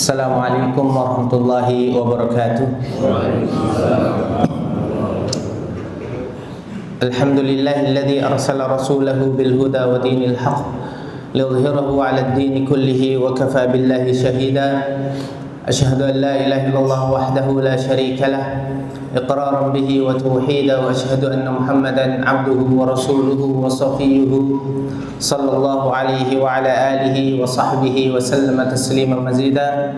Assalamualaikum warahmatullahi wabarakatuh. Alhamdulillahilladzi arsala rasulahu bil huda wa dinil haqq liyudhhirahu 'alad dini kullihi wa kafa billahi shahida. Asyhadu an la ilaha illallah wahdahu la syarika lah iqraran bihi wa tauhida wa asyhadu anna Muhammadan 'abduhu wa rasuluhu wa safiyyuhu sallallahu alaihi wa ala alihi wa sahbihi wa sallama tasliman mazida.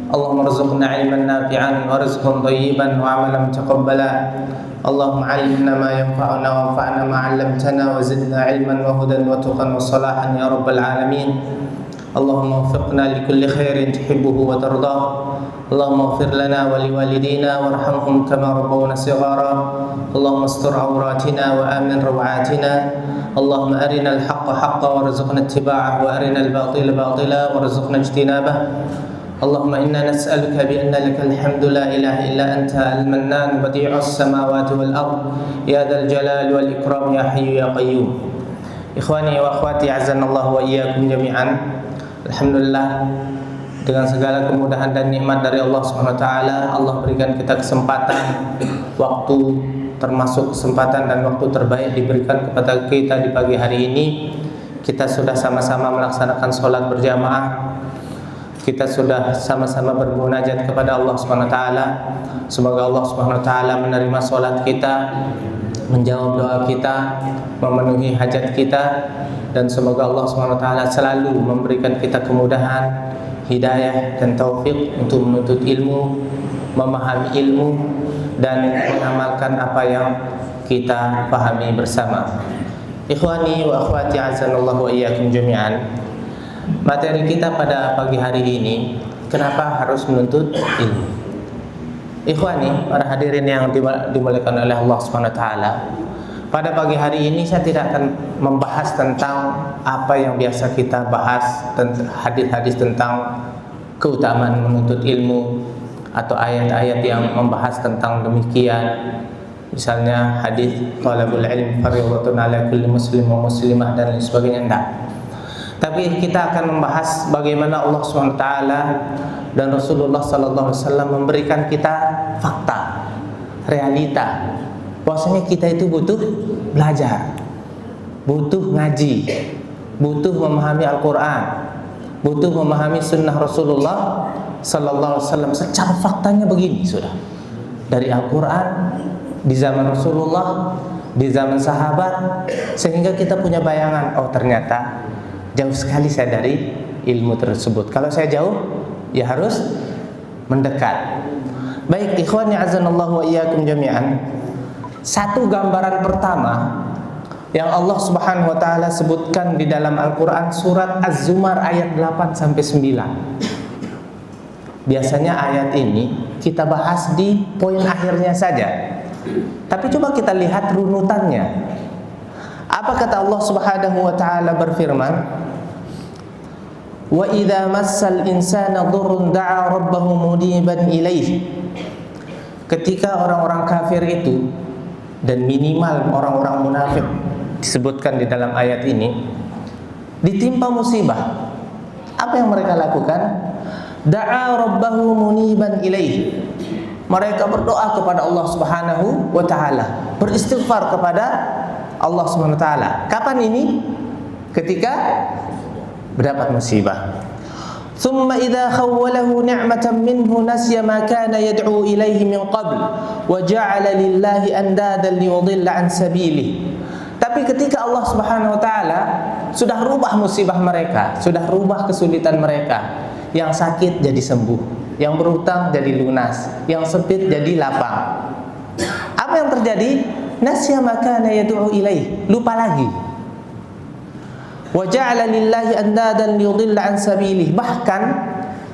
Allahumma rzuqna 'ilman nafi'an wa rizqan thayyiban wa 'amalan mutaqabbala. Allahumma 'allimna ma yanfa'una wa anfa'na ma 'allamtana wa zidna 'ilman wa hudan wa tuqan wa salahan ya rabbal alamin. Allahumma waffiqna li kulli khairin tuhibbuhu wa tardah. Allahumma ighfir lana wa liwalidina warhamhum kama rabbawna shighara. Allahumma astur awratina wa amin rawatina. Allahumma arina al-haqqa haqqan warzuqna ittiba'ahu wa arina al-batila batila warzuqna ijtinabah. Allahumma inna nas'aluka bi anna lakal hamdu la ilaha illa anta al-mannan badi'us samawati wal ard ya dzal jalali wal ikram ya hayyu ya qayyum. Ikhwani wa akhwati azanallahu wa iyyakum jami'an. Alhamdulillah, dengan segala kemudahan dan nikmat dari Allah Subhanahu wa taala, Allah berikan kita kesempatan, waktu, termasuk kesempatan dan waktu terbaik diberikan kepada kita di pagi hari ini. Kita sudah sama-sama melaksanakan sholat berjamaah. Kita sudah sama-sama bermunajat kepada Allah Subhanahu wa taala. Semoga Allah Subhanahu wa taala menerima sholat kita, menjawab doa kita, memenuhi hajat kita, dan semoga Allah Subhanahu wa taala selalu memberikan kita kemudahan, hidayah dan taufik untuk menuntut ilmu, memahami ilmu dan mengamalkan apa yang kita pahami bersama. Ikhwani wa akhwati azanallahu wa iyyakum jami'an. Materi kita pada pagi hari ini, kenapa harus menuntut ilmu? Ikhwani, para hadirin yang dimuliakan oleh Allah Subhanahu wa taala, pada pagi hari ini saya tidak akan membahas tentang apa yang biasa kita bahas, tentang hadis-hadis tentang keutamaan menuntut ilmu atau ayat-ayat yang membahas tentang demikian. Misalnya hadis talabul ilm fardhatun ala kulli muslim wa muslimah dan lain sebagainya, enggak. Tapi kita akan membahas bagaimana Allah Subhanahu wa taala dan Rasulullah sallallahu alaihi wasallam memberikan kita fakta, realita, bahwasanya kita itu butuh belajar, butuh ngaji, butuh memahami Al-Quran, butuh memahami sunnah Rasulullah sallallahu alaihi wasallam. Secara faktanya begini sudah, dari Al-Quran, di zaman Rasulullah, di zaman sahabat, sehingga kita punya bayangan, oh ternyata jauh sekali saya dari ilmu tersebut. Kalau saya jauh, ya harus mendekat. Baik, ikhwani azanallahu wa iyyakum jami'an. Satu gambaran pertama yang Allah Subhanahu wa taala sebutkan di dalam Al-Qur'an surat Az-Zumar ayat 8 sampai 9. Biasanya ayat ini kita bahas di poin akhirnya saja. Tapi coba kita lihat runutannya. Apa kata Allah Subhanahu wa taala berfirman? Wa idza massal insana dhurrun da'a rabbahu muniban ilaih. Ketika orang-orang kafir itu, dan minimal orang-orang munafik disebutkan di dalam ayat ini, ditimpa musibah, apa yang mereka lakukan? Da'a rabbahu muniban ilaih. Mereka berdoa kepada Allah Subhanahu wa taala, beristighfar kepada Allah Subhanahu wa taala. Kapan ini? Ketika mendapat musibah. Thumma idza khawwalahu ni'matan minhu nasiya ma kana yad'u ilayhi min qabl wa ja'ala lillahi andadan liyudilla an sabilihi. Tapi ketika Allah Subhanahu wa taala sudah rubah musibah mereka, sudah rubah kesulitan mereka, yang sakit jadi sembuh, yang berutang jadi lunas, yang sempit jadi lapang. Apa yang terjadi? Nasiya ma kana yad'u ilayhi, lupa lagi. Wa ja'ala lillahi andadan liyudilla an sabilihi. Bahkan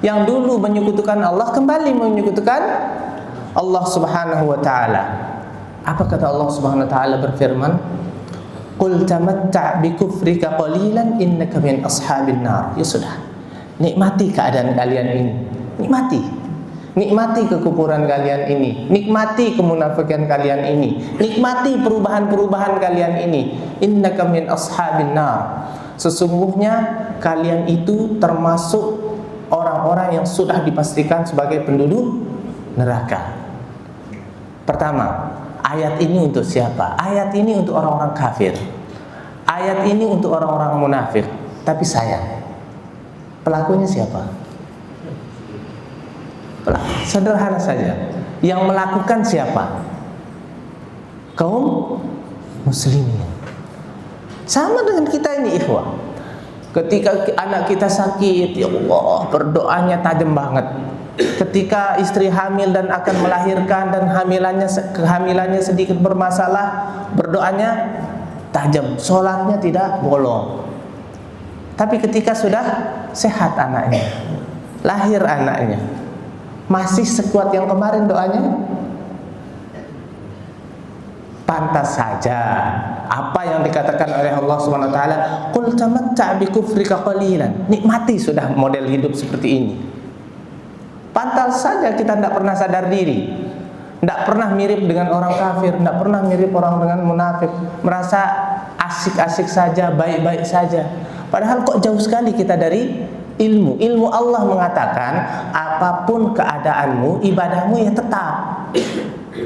yang dulu menyekutukan Allah kembali menyekutukan Allah Subhanahu wa taala. Apa kata Allah Subhanahu wa taala berfirman? Qul tamatta' bi kufrika qalilan innaka min ashabin nar. Ya sudah. Nikmati keadaan kalian ini. Nikmati. Nikmati kekufuran kalian ini. Nikmati kemunafikan kalian ini. Nikmati perubahan-perubahan kalian ini. Innaka min ashabin nar. Sesungguhnya kalian itu termasuk orang orang-orang yang sudah dipastikan sebagai penduduk neraka. Pertama, ayat ini untuk siapa? Ayat ini untuk orang-orang kafir. Ayat ini untuk orang-orang munafik. Tapi sayang, pelakunya siapa? Sederhana saja. Yang melakukan siapa? Kaum muslimin. Sama dengan kita ini, ikhwah. Ketika anak kita sakit, ya Allah, berdoanya tajam banget. Ketika istri hamil dan akan melahirkan dan kehamilannya sedikit bermasalah, berdoanya tajam, sholatnya tidak bolong. Tapi ketika sudah sehat anaknya, lahir anaknya, masih sekuat yang kemarin doanya? Pantas saja apa yang dikatakan oleh Allah Subhanahu wa taala, qul tamatta' bi kufrika qalilan. Nikmati sudah model hidup seperti ini. Pantas saja kita tidak pernah sadar diri, tidak pernah mirip dengan orang kafir, tidak pernah mirip orang dengan munafik, merasa asik-asik saja, baik-baik saja. Padahal kok jauh sekali kita dari ilmu. Ilmu Allah mengatakan apapun keadaanmu, ibadahmu ya tetap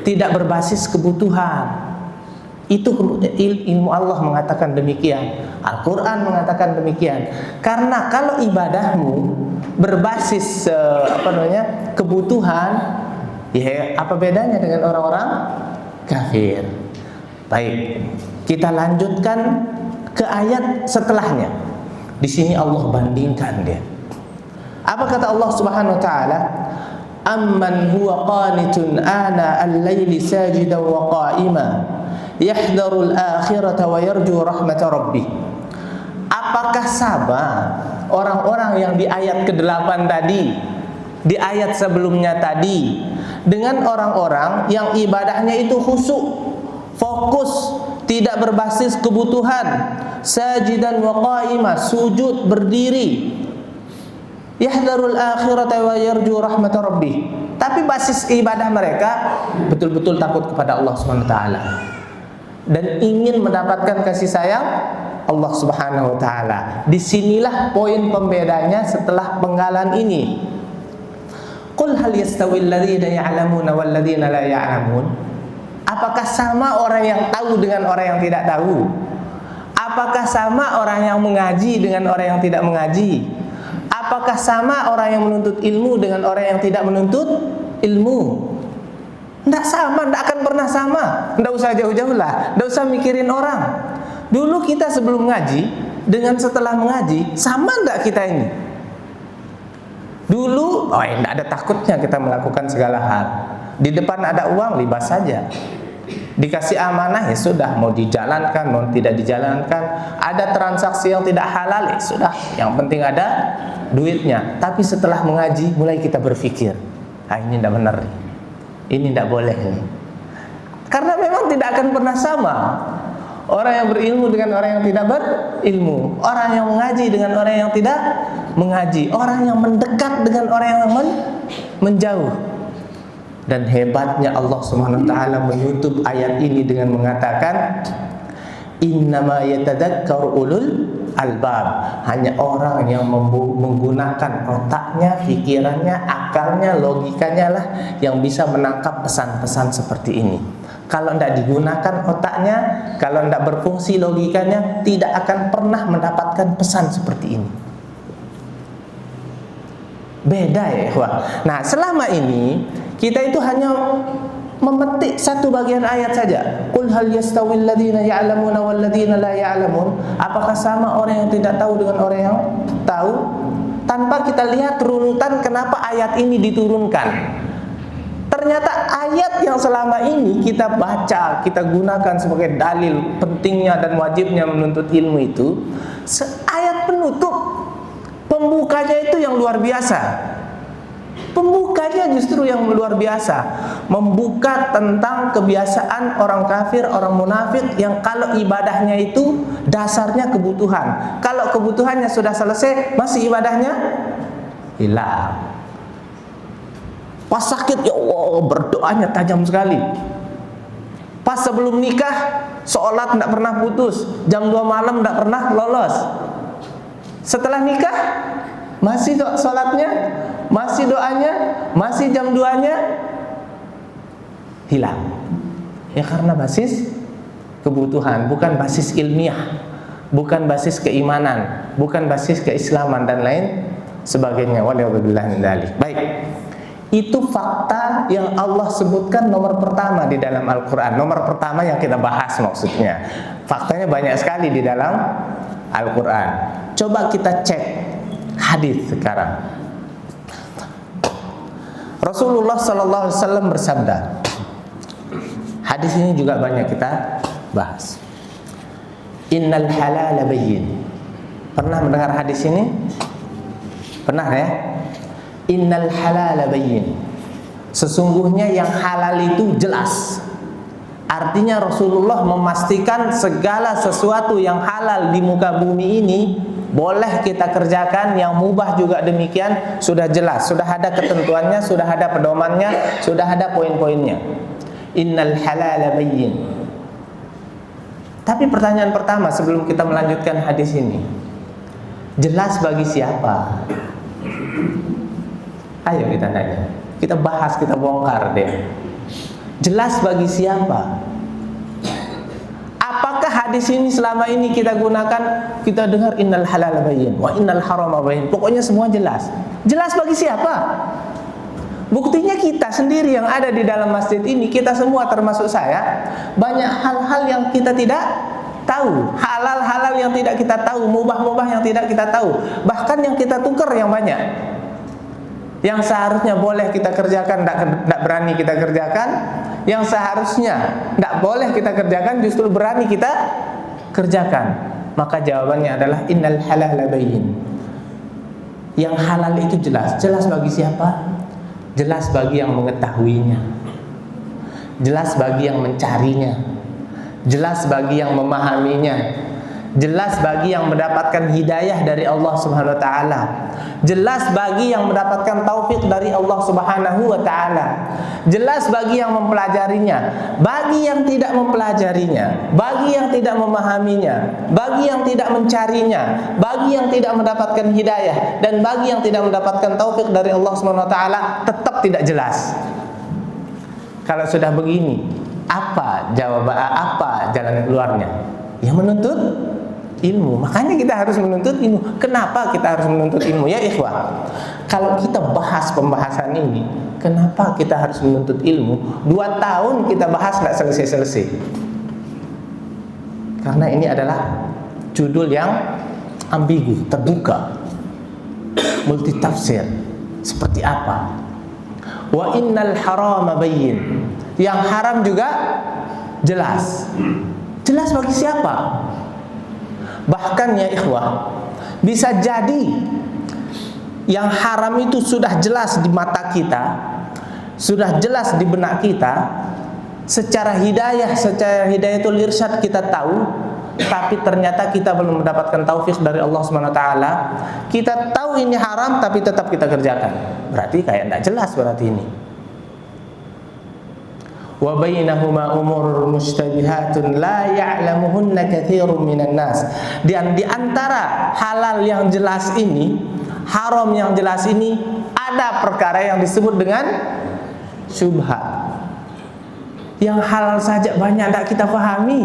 tidak berbasis kebutuhan. Itu ilmu Allah mengatakan demikian. Al-Quran mengatakan demikian. Karena kalau ibadahmu berbasis kebutuhan, ya apa bedanya dengan orang-orang kafir? Baik, kita lanjutkan ke ayat setelahnya. Di sini Allah bandingkan dia. Apa kata Allah Subhanahu wa taala? Amman huwa qanitun ana al-laili sajidan wa qa'ima yahdharul akhirata wa yarju rahmata rabbih. Apakah sama orang-orang yang di ayat ke-8 tadi, di ayat sebelumnya tadi, dengan orang-orang yang ibadahnya itu khusyuk, fokus, tidak berbasis kebutuhan, sajidan wa qa'ima, sujud, berdiri, yahdharul akhirata wa yarju rahmata rabbih, tapi basis ibadah mereka betul-betul takut kepada Allah Subhanahu wa taala dan ingin mendapatkan kasih sayang Allah Subhanahu wa taala. Disinilah poin pembedanya setelah penggalan ini. Qul hal yastawil ladzina ya'lamuna wal ladzina la ya'lamun? Apakah sama orang yang tahu dengan orang yang tidak tahu? Apakah sama orang yang mengaji dengan orang yang tidak mengaji? Apakah sama orang yang menuntut ilmu dengan orang yang tidak menuntut ilmu? Tidak sama, tidak akan pernah sama. Tidak usah jauh-jauh lah, tidak usah mikirin orang. Dulu kita sebelum ngaji dengan setelah mengaji, sama tidak kita ini? Dulu, tidak ada takutnya kita melakukan segala hal. Di depan ada uang, libas saja. Dikasih amanah, ya sudah, mau dijalankan, mau tidak dijalankan. Ada transaksi yang tidak halal, ya sudah, yang penting ada duitnya. Tapi setelah mengaji, mulai kita berpikir, ini tidak benar, ini tidak boleh nih. Karena memang tidak akan pernah sama orang yang berilmu dengan orang yang tidak berilmu, orang yang mengaji dengan orang yang tidak mengaji, orang yang mendekat dengan orang yang menjauh. Dan hebatnya Allah Subhanahu wa taala menutup ayat ini dengan mengatakan innama yatadzakkaru ulul albab, hanya orang yang menggunakan otaknya, pikirannya, akalnya, logikanya lah yang bisa menangkap pesan-pesan seperti ini. Kalau tidak digunakan otaknya, kalau tidak berfungsi logikanya, tidak akan pernah mendapatkan pesan seperti ini. Beda ya, wah. Nah, selama ini kita itu hanya memetik satu bagian ayat saja. Qul hal yastawil ladzina ya'lamuna wal ladzina la ya'lamun? Apakah sama orang yang tidak tahu dengan orang yang tahu? Tanpa kita lihat runutan kenapa ayat ini diturunkan. Ternyata ayat yang selama ini kita baca, kita gunakan sebagai dalil pentingnya dan wajibnya menuntut ilmu itu, ayat penutup. Pembukanya itu yang luar biasa. Pembukanya justru yang luar biasa, membuka tentang kebiasaan orang kafir, orang munafik yang kalau ibadahnya itu dasarnya kebutuhan. Kalau kebutuhannya sudah selesai, masih ibadahnya hilang. Pas sakit, ya Allah, berdoanya tajam sekali. Pas sebelum nikah, sholat tidak pernah putus, jam 2 malam tidak pernah lolos. Setelah nikah, Masih sholatnya, masih doanya, masih jam 2-nya hilang. Ya karena basis kebutuhan, bukan basis ilmiah, bukan basis keimanan, bukan basis keislaman dan lain sebagainya. Waliyadzubillah min dzalik. Baik. Itu fakta yang Allah sebutkan nomor pertama di dalam Al-Quran. Nomor pertama yang kita bahas maksudnya. Faktanya banyak sekali di dalam Al-Quran. Coba kita cek hadis sekarang. Rasulullah SAW bersabda. Hadis ini juga banyak kita bahas. Innal halala bayyin. Pernah mendengar hadis ini? Pernah ya? Innal halala bayyin. Sesungguhnya yang halal itu jelas. Artinya Rasulullah memastikan segala sesuatu yang halal di muka bumi ini boleh kita kerjakan, yang mubah juga demikian, sudah jelas, sudah ada ketentuannya, sudah ada pedomannya, sudah ada poin-poinnya. Innal halala bayyin. Tapi pertanyaan pertama sebelum kita melanjutkan hadis ini, jelas bagi siapa? Ayo kita nanya, kita bahas, kita bongkar deh. Jelas bagi siapa? Apakah hadis ini selama ini kita gunakan, kita dengar innal halal bayyin wa innal harama bayyin, pokoknya semua jelas. Jelas bagi siapa? Buktinya kita sendiri yang ada di dalam masjid ini, kita semua termasuk saya, banyak hal-hal yang kita tidak tahu, halal-halal yang tidak kita tahu, mubah-mubah yang tidak kita tahu, bahkan yang kita tukar yang banyak. Yang seharusnya boleh kita kerjakan, tidak berani kita kerjakan. Yang seharusnya tidak boleh kita kerjakan, justru berani kita kerjakan. Maka jawabannya adalah innal halala bayyin. Yang halal itu jelas. Jelas bagi siapa? Jelas bagi yang mengetahuinya, jelas bagi yang mencarinya, jelas bagi yang memahaminya, jelas bagi yang mendapatkan hidayah dari Allah Subhanahu wa taala, jelas bagi yang mendapatkan taufik dari Allah Subhanahu wa taala, jelas bagi yang mempelajarinya, bagi yang tidak mempelajarinya, bagi yang tidak memahaminya, bagi yang tidak mencarinya, bagi yang tidak mendapatkan hidayah, dan bagi yang tidak mendapatkan taufik dari Allah Subhanahu wa taala, tetap tidak jelas. Kalau sudah begini, apa jawaban, apa jalan keluarnya? Ya menuntut ilmu. Makanya kita harus menuntut ilmu. Kenapa kita harus menuntut ilmu ya ikhwah? Kalau kita bahas pembahasan ini, kenapa kita harus menuntut ilmu? 2 tahun kita bahas tidak selesai-selesai. Karena ini adalah judul yang ambigu, terbuka, multitafsir. Seperti apa? Wa innal harama bayyin. Yang haram juga jelas. Jelas bagi siapa? Bahkan ya ikhwah, bisa jadi yang haram itu sudah jelas di mata kita, sudah jelas di benak kita, secara hidayatul irsyad kita tahu, tapi ternyata kita belum mendapatkan taufik dari Allah Subhanahu wa taala. Kita tahu ini haram tapi tetap kita kerjakan. Berarti kayak tidak jelas berarti ini. Wa bainahuma umurun mushtabihatun la ya'lamuhunna katsirun minan nas. Dan di antara halal yang jelas ini, haram yang jelas ini, ada perkara yang disebut dengan syubhat. Yang halal saja banyak tidak kita pahami,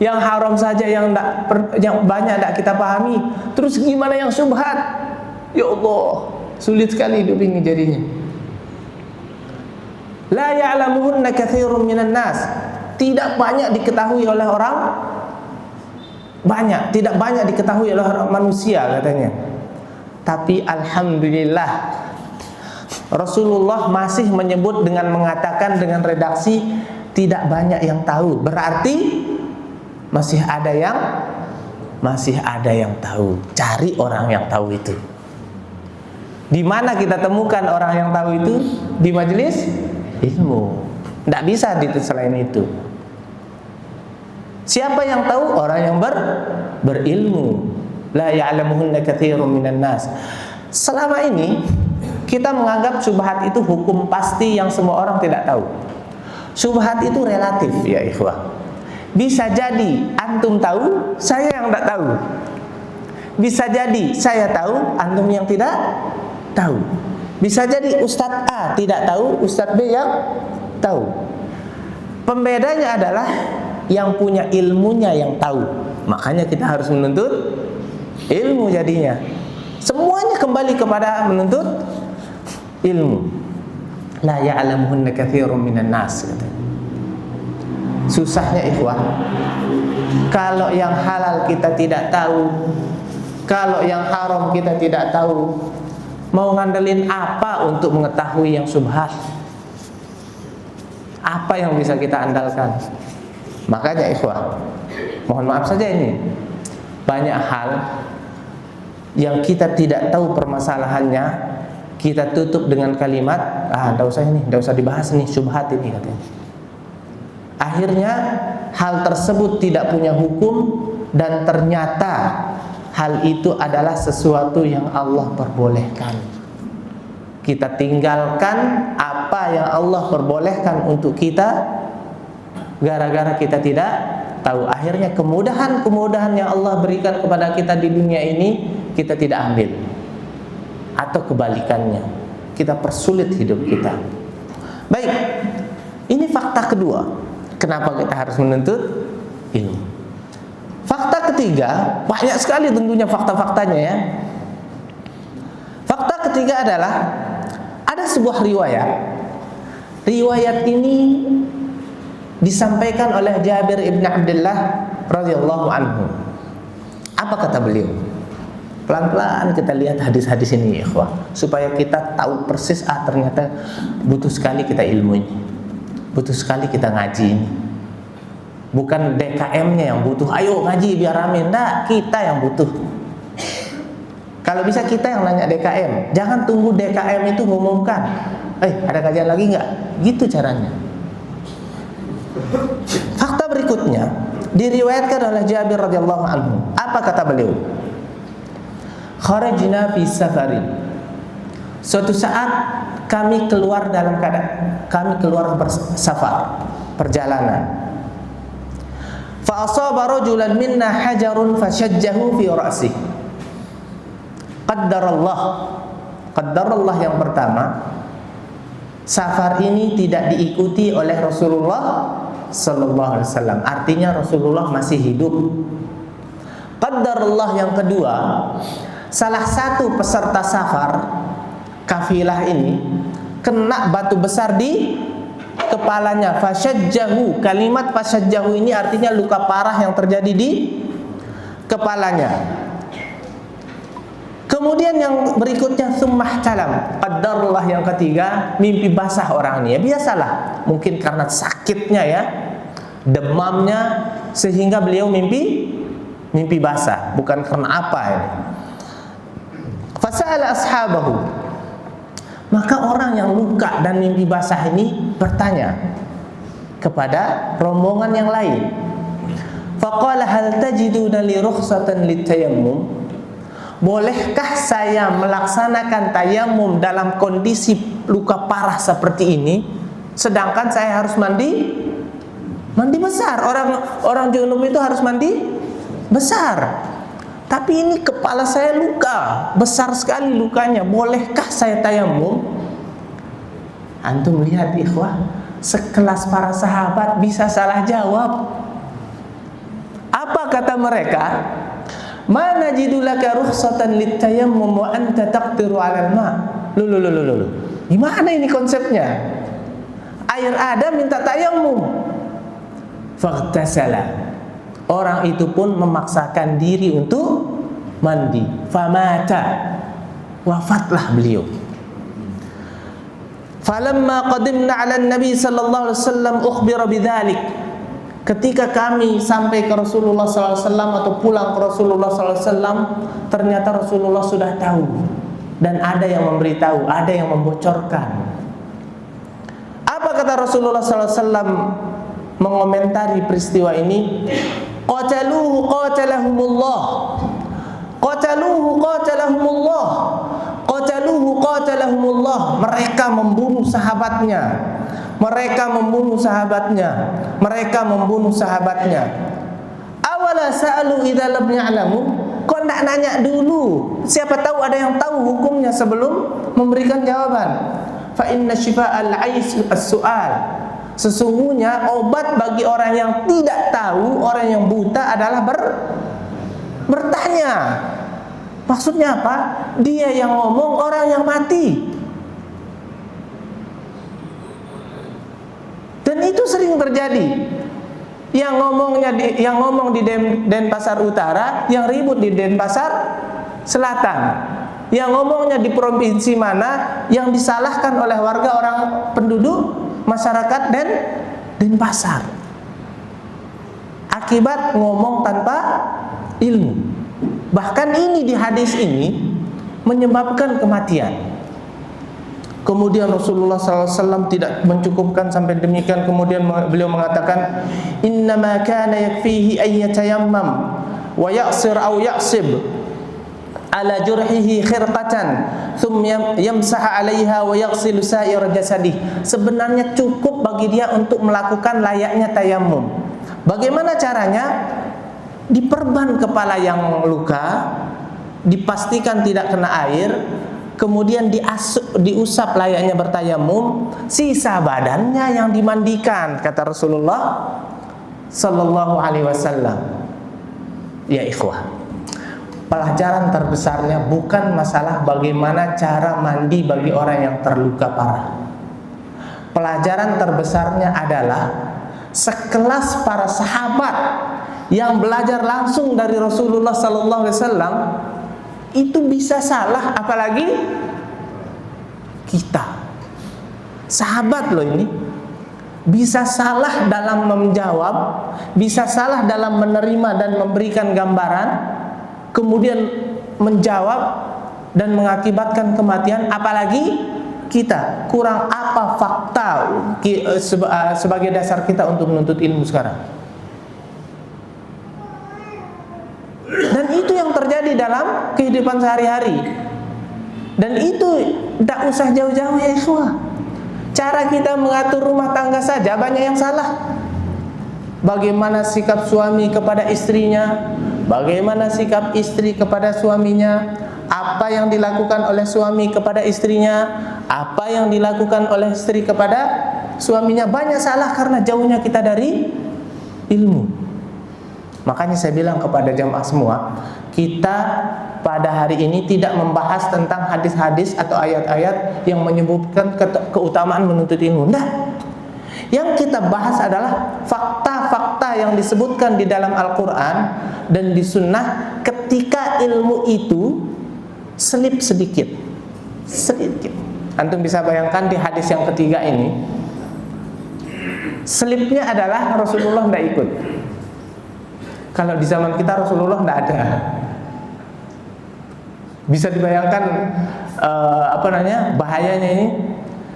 yang haram saja yang banyak tidak kita pahami. Terus gimana yang syubhat? Ya Allah, sulit sekali hidup ini jadinya. La ya'lamuhunna katsirun minan nas. Tidak banyak diketahui oleh orang banyak, tidak banyak diketahui oleh orang manusia katanya. Tapi alhamdulillah Rasulullah masih menyebut dengan mengatakan dengan redaksi tidak banyak yang tahu. Berarti masih ada yang tahu. Cari orang yang tahu itu. Di mana kita temukan orang yang tahu itu? Di majelis ilmu. Tidak bisa selain itu. Siapa yang tahu? Orang yang berilmu. La ya'lamuhunna katsirun minan nas. Selama ini kita menganggap syubhat itu hukum pasti yang semua orang tidak tahu. Syubhat itu relatif ya ikhwah. Bisa jadi antum tahu, saya yang tidak tahu. Bisa jadi saya tahu, antum yang tidak tahu. Bisa jadi Ustadz A tidak tahu, Ustadz B yang tahu. Pembedanya adalah yang punya ilmunya yang tahu. Makanya kita harus menuntut ilmu jadinya. Semuanya kembali kepada menuntut ilmu. La ya'lamuhunna katsirun minan nas, katanya. Susahnya ikhwah, kalau yang halal kita tidak tahu, kalau yang haram kita tidak tahu, mau ngandelin apa untuk mengetahui yang syubhat? Apa yang bisa kita andalkan? Makanya ikhwah, mohon maaf saja ini, banyak hal yang kita tidak tahu permasalahannya, kita tutup dengan kalimat, enggak usah ini, enggak usah dibahas nih, syubhat ini, katanya. Akhirnya hal tersebut tidak punya hukum, dan ternyata hal itu adalah sesuatu yang Allah perbolehkan. Kita tinggalkan apa yang Allah perbolehkan untuk kita gara-gara kita tidak tahu. Akhirnya kemudahan-kemudahan yang Allah berikan kepada kita di dunia ini kita tidak ambil, atau kebalikannya, kita persulit hidup kita. Baik, ini fakta kedua. Kenapa kita harus menuntut ilmu? Fakta ketiga, banyak sekali tentunya fakta-faktanya ya. Fakta ketiga adalah ada sebuah riwayat. Riwayat ini disampaikan oleh Jabir ibn Abdullah radhiyallahu anhu. Apa kata beliau? Pelan-pelan kita lihat hadis-hadis ini, ikhwah, supaya kita tahu persis, ternyata butuh sekali kita ilmu ini. Butuh sekali kita ngaji ini. Bukan DKM-nya yang butuh, ayo ngaji biar rame. Enggak, kita yang butuh. Kalau bisa kita yang nanya DKM. Jangan tunggu DKM itu mengumumkan, ada kajian lagi enggak? Gitu caranya. Fakta berikutnya diriwayatkan oleh Jabir radhiyallahu anhu. Apa kata beliau? Kharajna fi safarin. Suatu saat kami keluar dalam keadaan bersafar, perjalanan. Fa asaba rajulan minna hajarun fashajjahu fi ra'si. Qaddarallah yang pertama, safar ini tidak diikuti oleh Rasulullah sallallahu alaihi wasallam. Artinya Rasulullah masih hidup. Qaddarallah yang kedua, salah satu peserta safar kafilah ini kena batu besar di kepalanya. Fashajjahu, kalimat fashajjahu ini artinya luka parah yang terjadi di kepalanya. Kemudian yang berikutnya summahtalam, qaddarullah yang ketiga, mimpi basah orang ini. Ya biasalah, mungkin karena sakitnya ya, demamnya, sehingga beliau mimpi basah, bukan karena apa ini. Fasa'ala ashabahu, maka orang yang luka dan mimpi basah ini bertanya kepada rombongan yang lain. Faqala hal tajiduna li rukhsatan litayammum? Bolehkah saya melaksanakan tayamum dalam kondisi luka parah seperti ini, sedangkan saya harus mandi besar? Orang junub itu harus mandi besar. Tapi ini kepala saya luka, besar sekali lukanya. Bolehkah saya tayamum? Antum lihat ikhwah, sekelas para sahabat bisa salah jawab. Apa kata mereka? Ma najidu laka rukhsatan litayammum wa anta taqdiru 'alal ma. Loh. Gimana ini konsepnya? Air ada minta tayamum. Faghtasala. Orang itu pun memaksakan diri untuk mandi. Famata, wafatlah beliau. Falamma qadimna 'ala Nabi sallallahu alaihi wasallam ukhbira bidzalik. Ketika kami sampai ke Rasulullah sallallahu alaihi wasallam atau pulang ke Rasulullah sallallahu alaihi wasallam, ternyata Rasulullah sudah tahu dan ada yang memberitahu, ada yang membocorkan. Apa kata Rasulullah sallallahu alaihi wasallam mengomentari peristiwa ini? Qataluhu qatalahumullah. Qataluhu qatalahumullah. Qataluhu qatalahumullah. Mereka membunuh sahabatnya. Mereka membunuh sahabatnya. Mereka membunuh sahabatnya. Awala sa'alu idza lam ya'lamu? Kok enggak nanya dulu? Siapa tahu ada yang tahu hukumnya sebelum memberikan jawaban. Fa inna shifa'al 'ais as-su'al. Sesungguhnya obat bagi orang yang tidak tahu, orang yang buta adalah bertanya. Maksudnya apa? Dia yang ngomong, orang yang mati. Dan itu sering terjadi. Yang ngomong di Denpasar Utara, yang ribut di Denpasar Selatan. Yang ngomongnya di provinsi mana, yang disalahkan oleh warga orang penduduk masyarakat Denpasar. Akibat ngomong tanpa ilmu. Bahkan ini di hadis ini menyebabkan kematian. Kemudian Rasulullah SAW tidak mencukupkan sampai demikian. Kemudian beliau mengatakan, innama kana yakfihi an yatayammam wa ya'sir aw ya'sib ala jurhihi khirqatan thumma yamsah 'alaiha wa yaghsilu sa'ir jasadih. Sebenarnya cukup bagi dia untuk melakukan layaknya tayammum. Bagaimana caranya? Diperban kepala yang luka, dipastikan tidak kena air, kemudian diusap layaknya bertayamum, sisa badannya yang dimandikan, kata Rasulullah sallallahu alaihi wasallam. Ya ikhwah, pelajaran terbesarnya bukan masalah bagaimana cara mandi bagi orang yang terluka parah. Pelajaran terbesarnya adalah sekelas para sahabat yang belajar langsung dari Rasulullah sallallahu alaihi wasallam itu bisa salah, apalagi kita. Sahabat loh ini. Bisa salah dalam menjawab, bisa salah dalam menerima dan memberikan gambaran, kemudian menjawab dan mengakibatkan kematian, apalagi kita. Kurang apa fakta sebagai dasar kita untuk menuntut ilmu sekarang? Dan itu yang terjadi dalam kehidupan sehari-hari. Dan itu tidak usah jauh-jauh ya ikhwah. Cara kita mengatur rumah tangga saja banyak yang salah. Bagaimana sikap suami kepada istrinya, bagaimana sikap istri kepada suaminya, apa yang dilakukan oleh suami kepada istrinya, apa yang dilakukan oleh istri kepada suaminya. Banyak salah karena jauhnya kita dari ilmu. Makanya saya bilang kepada jamaah semua, kita pada hari ini tidak membahas tentang hadis-hadis atau ayat-ayat yang menyebutkan keutamaan menuntut ilmu. Nah, yang kita bahas adalah fakta-fakta yang disebutkan di dalam Al-Quran dan di Sunnah ketika ilmu itu selip sedikit. Antum bisa bayangkan di hadis yang ketiga ini, selipnya adalah Rasulullah tidak ikut. Kalau di zaman kita Rasulullah tidak ada. Bisa dibayangkan bahayanya ini.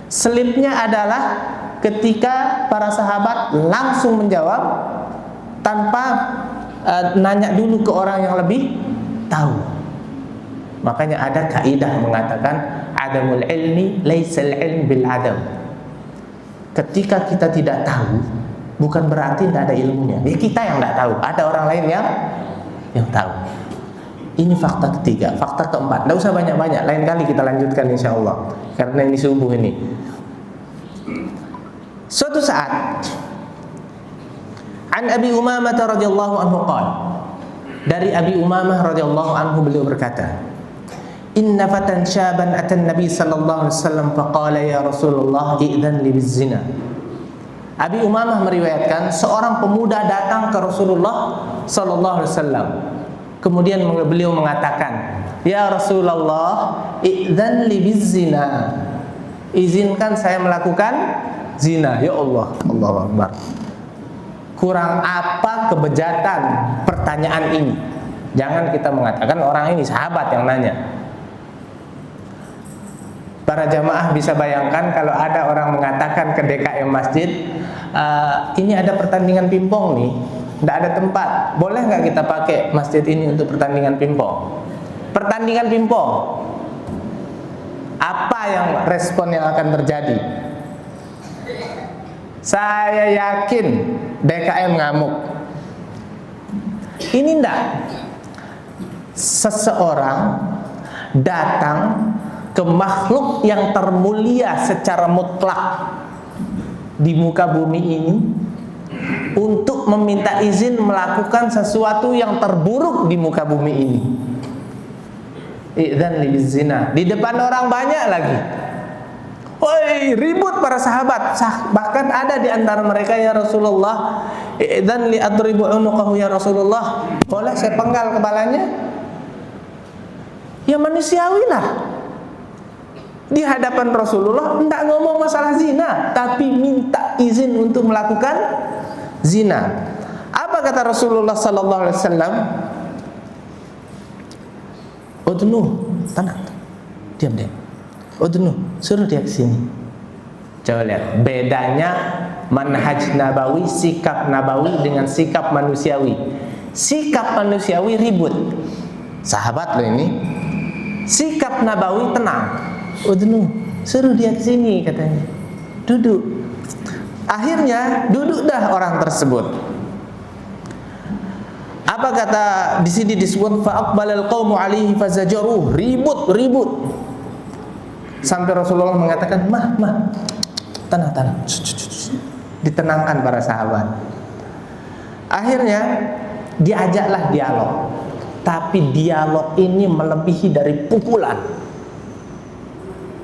Selipnya adalah ketika para sahabat langsung menjawab tanpa nanya dulu ke orang yang lebih tahu. Makanya ada kaidah mengatakan adamul ilmi laisal ilm bil adam. Ketika kita tidak tahu, bukan berarti tidak ada ilmunya. Ya kita yang tidak tahu, ada orang lain yang tahu. Ini fakta ketiga. Fakta keempat, tidak usah banyak-banyak, lain kali kita lanjutkan insya Allah, karena ini subuh ini. Suatu saat, an Abi Umamah radhiyallahu anhu qala, dari Abi Umamah radhiyallahu anhu beliau berkata, inna fatan syaban atan Nabi sallallahu alaihi wasallam faqala ya Rasulullah idzan li bizina. Abi Umamah meriwayatkan seorang pemuda datang ke Rasulullah sallallahu alaihi wasallam. Kemudian beliau mengatakan, "Ya Rasulullah, idzan li bizina." Izinkan saya melakukan zina. Ya Allah, Allahu Akbar. Kurang apa kebejatan pertanyaan ini? Jangan kita mengatakan orang ini sahabat yang nanya. Para jamaah bisa bayangkan kalau ada orang mengatakan ke DKM masjid, ini ada pertandingan pingpong nih, tidak ada tempat, boleh nggak kita pakai masjid ini untuk pertandingan pingpong? Pertandingan pingpong, apa yang respon yang akan terjadi? Saya yakin DKM ngamuk. Ini enggak. seseorang datang ke makhluk yang termulia secara mutlak di muka bumi ini untuk meminta izin melakukan sesuatu yang terburuk di muka bumi ini. Idzan lizina, di depan orang banyak lagi. Woi, ribut para sahabat. Bahkan ada di antara mereka, ya Rasulullah, idzan li adribu unuqahu ya Rasulullah. Boleh saya penggal kepalanya? Ya manusiawi lah. Di hadapan Rasulullah tidak ngomong masalah zina, tapi minta izin untuk melakukan zina. Apa kata Rasulullah sallallahu alaihi wasallam? Udnu, tenang. Diam. Udnu, suruh dia ke sini. Coba lihat bedanya manhaj nabawi, sikap nabawi dengan sikap manusiawi. Sikap manusiawi ribut. Sahabat lo ini. Sikap nabawi tenang. Udnu, suruh dia ke sini katanya. Duduk. Akhirnya duduk dah orang tersebut. Apa kata di sini disebut fa aqbalal qaumu alaihi fazajaruh, ribut. Sampai Rasulullah mengatakan, "Mah, tenang. Ditenangkan para sahabat. Akhirnya diajaklah dialog. Tapi dialog ini melebihi dari pukulan.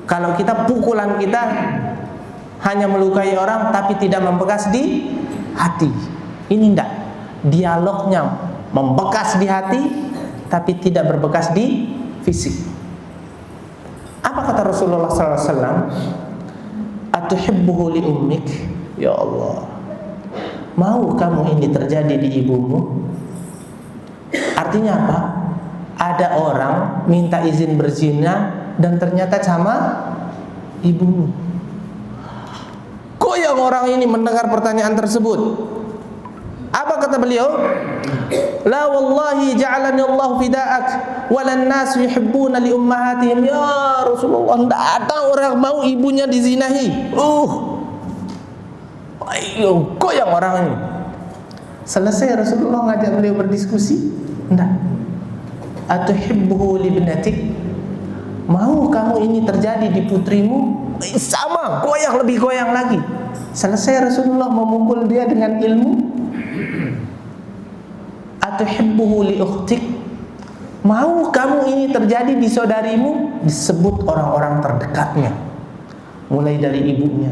Kalau kita pukulan kita hanya melukai orang tapi tidak membekas di hati. Ini enggak. Dialognya membekas di hati tapi tidak berbekas di fisik. Apa kata Rasulullah SAW? Atuhibbuhu li ummik? Ya Allah, mau kamu ini terjadi di ibumu? Artinya apa? Ada orang minta izin berzina dan ternyata sama ibumu. Kok yang orang ini mendengar pertanyaan tersebut? Apa kata beliau? La wallahi ja'alani Allah fida'ak walan nas yuhibbuna li ummahatihim. Ya Rasulullah, tidak ada orang mau ibunya dizinahi. Ayo, kok yang orang ini? Selesai Rasulullah ngajak beliau berdiskusi. Enggak. Atuhibbuhu li ibnatik? Mau kamu ini terjadi di putrimu? Sama, lebih goyang lagi. Selesai Rasulullah memukul dia dengan ilmu. Atuhibbuhu li ukhtik? Mau kamu ini terjadi di saudarimu? Disebut orang-orang terdekatnya. Mulai dari ibunya,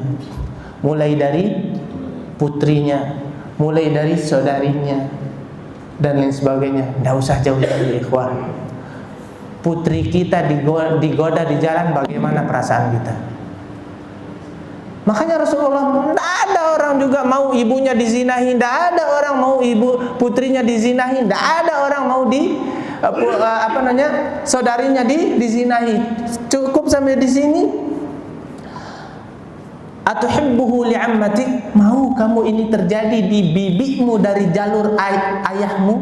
mulai dari putrinya, mulai dari saudarinya, dan lain sebagainya. Tidak usah jauh-jauh ikhwan. Putri kita digoda di jalan, bagaimana perasaan kita? Makanya Rasulullah, tidak ada orang juga mau ibunya dizinahi, tidak ada orang mau putrinya dizinahi, tidak ada orang mau saudarinya dizinahi. Cukup sampai di sini. Atuhibbuhu li'ammatik? Mau kamu ini terjadi di bibimu dari jalur ayahmu?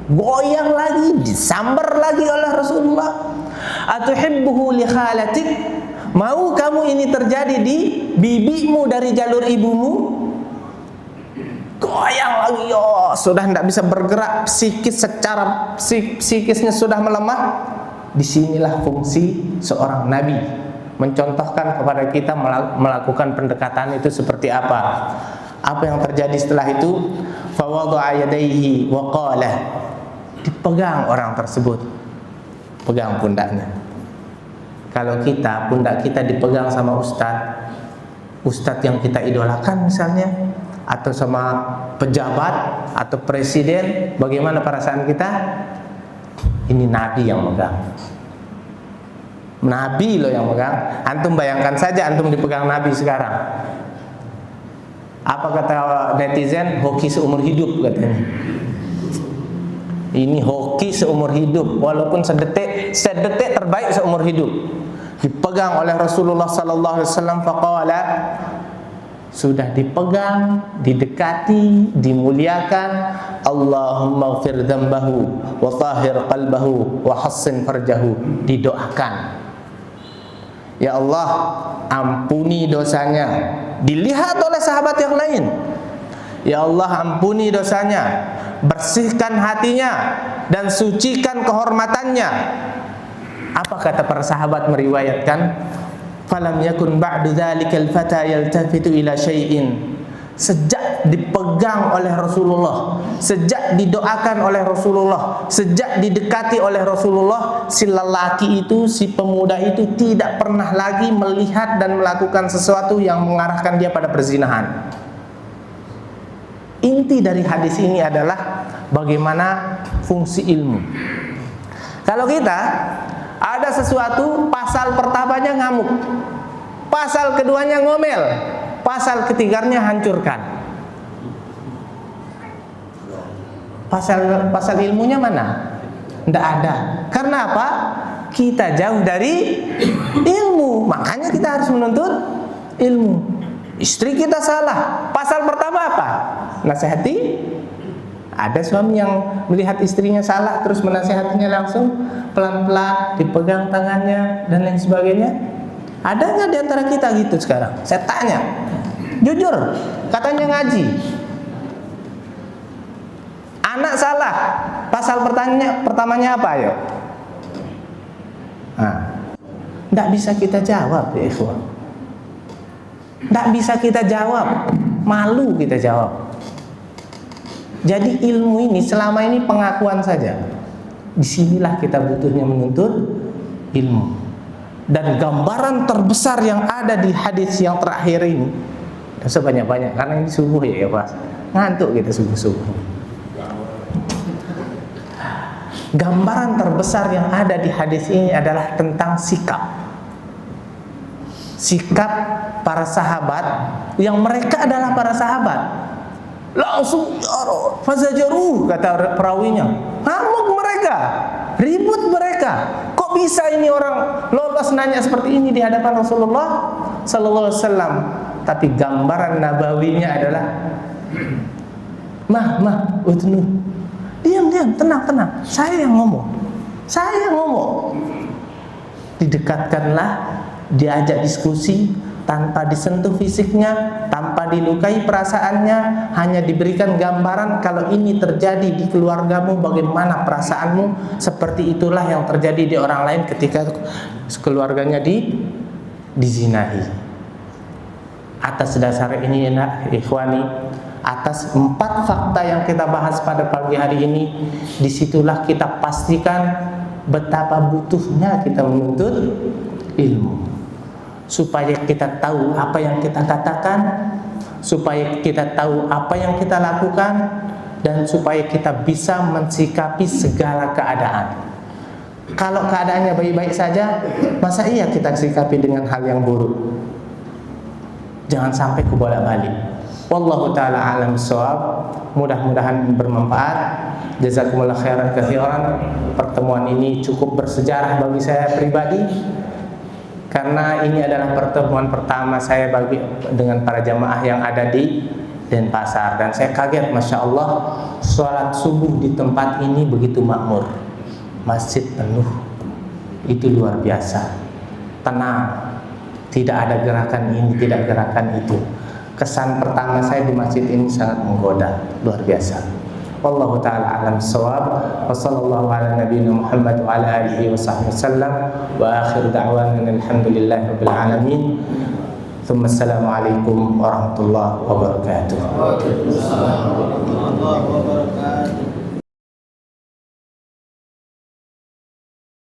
Goyang lagi, disambar lagi oleh Rasulullah. Atuhibbuhu li khalatik? Mau kamu ini terjadi di bibimu dari jalur ibumu? Goyang lagi, sudah tidak bisa bergerak, secara psikisnya sudah melemah. Disinilah fungsi seorang nabi, mencontohkan kepada kita melakukan pendekatan itu seperti apa. Apa yang terjadi setelah itu? Fawadha'a yadayhi wa qala, dipegang orang tersebut, pegang pundaknya. Kalau kita, pundak kita dipegang sama ustadz yang kita idolakan misalnya, atau sama pejabat atau presiden, bagaimana perasaan kita? Ini nabi yang megang. Nabi loh yang megang. Antum bayangkan saja antum dipegang nabi sekarang. Apa kata netizen? Hoki seumur hidup katanya. Ini hoki seumur hidup, walaupun sedetik terbaik seumur hidup. Dipegang oleh Rasulullah sallallahu alaihi wasallam, faqala, sudah dipegang, didekati, dimuliakan. Allahumma ighfir dzambahu wa tahhir qalbahu wa hassin farjahu. Didoakan, ya Allah, ampuni dosanya. Dilihat oleh sahabat yang lain. Ya Allah, ampuni dosanya, bersihkan hatinya, dan sucikan kehormatannya. Apa kata para sahabat meriwayatkan? Falam yakun ba'du dzalikal fata yaltafitu ila syai'in. Sejak dipegang oleh Rasulullah, sejak didoakan oleh Rasulullah, sejak didekati oleh Rasulullah, si lelaki itu, si pemuda itu tidak pernah lagi melihat dan melakukan sesuatu yang mengarahkan dia pada perzinahan. Inti dari hadis ini adalah bagaimana fungsi ilmu. Kalau kita ada sesuatu, pasal pertamanya ngamuk, pasal keduanya ngomel, pasal ketiganya hancurkan. Pasal ilmunya mana? Tidak ada. Karena apa? Kita jauh dari ilmu. Makanya kita harus menuntut ilmu. Istri kita salah, pasal pertama apa? Nasihati. Ada suami yang melihat istrinya salah terus menasihatinya langsung pelan-pelan, dipegang tangannya dan lain sebagainya. Ada nggak di antara kita gitu sekarang? Saya tanya, jujur, katanya ngaji. Anak salah, pasal pertamanya apa ayo? Nggak bisa kita jawab ya ikhwan. Nggak bisa kita jawab, malu kita jawab. Jadi ilmu ini selama ini pengakuan saja. Disinilah kita butuhnya menuntut ilmu. Dan gambaran terbesar yang ada di hadis yang terakhir ini, sebanyak-banyak karena ini subuh ya Pak. Ngantuk kita subuh-subuh. Gambaran terbesar yang ada di hadis ini adalah tentang sikap. Sikap para sahabat yang mereka adalah para sahabat. Langsung fazajaru, kata perawinya. Ngamuk mereka, ribut mereka. Kok bisa ini orang lolos nanya seperti ini di hadapan Rasulullah sallallahu alaihi wasallam? Tapi gambaran nabawinya adalah utnu. Diam, tenang. Saya yang ngomong. Didekatkanlah, diajak diskusi tanpa disentuh fisiknya, tanpa dilukai perasaannya, hanya diberikan gambaran kalau ini terjadi di keluargamu, bagaimana perasaanmu. Seperti itulah yang terjadi di orang lain ketika keluarganya dizinahi. Atas dasar ini ikhwani, atas 4 fakta yang kita bahas pada pagi hari ini, disitulah kita pastikan betapa butuhnya kita menuntut ilmu. Supaya kita tahu apa yang kita katakan, supaya kita tahu apa yang kita lakukan, dan supaya kita bisa mensikapi segala keadaan. Kalau keadaannya baik-baik saja, masa iya kita sikapi dengan hal yang buruk? Jangan sampai kebolak-balik. Wallahu ta'ala alam shawab. Mudah-mudahan bermanfaat. Jazakumullah khairan katsiran. Pertemuan ini cukup bersejarah bagi saya pribadi, karena ini adalah pertemuan pertama saya dengan para jamaah yang ada di Denpasar. Dan saya kaget, Masya Allah, sholat subuh di tempat ini begitu makmur. Masjid penuh. Itu luar biasa. Tenang. Tidak ada gerakan ini, tidak gerakan itu. Kesan pertama saya di masjid ini sangat menggoda. Luar biasa. Wallahu ta'ala alam shawab. Wa sallallahu ala nabiyina Muhammad wa ala alihi wa sahbihi wasallam. Wa akhir da'wana alhamdulillahi rabbil alamin. Thumma assalamualaikum warahmatullahi wabarakatuh.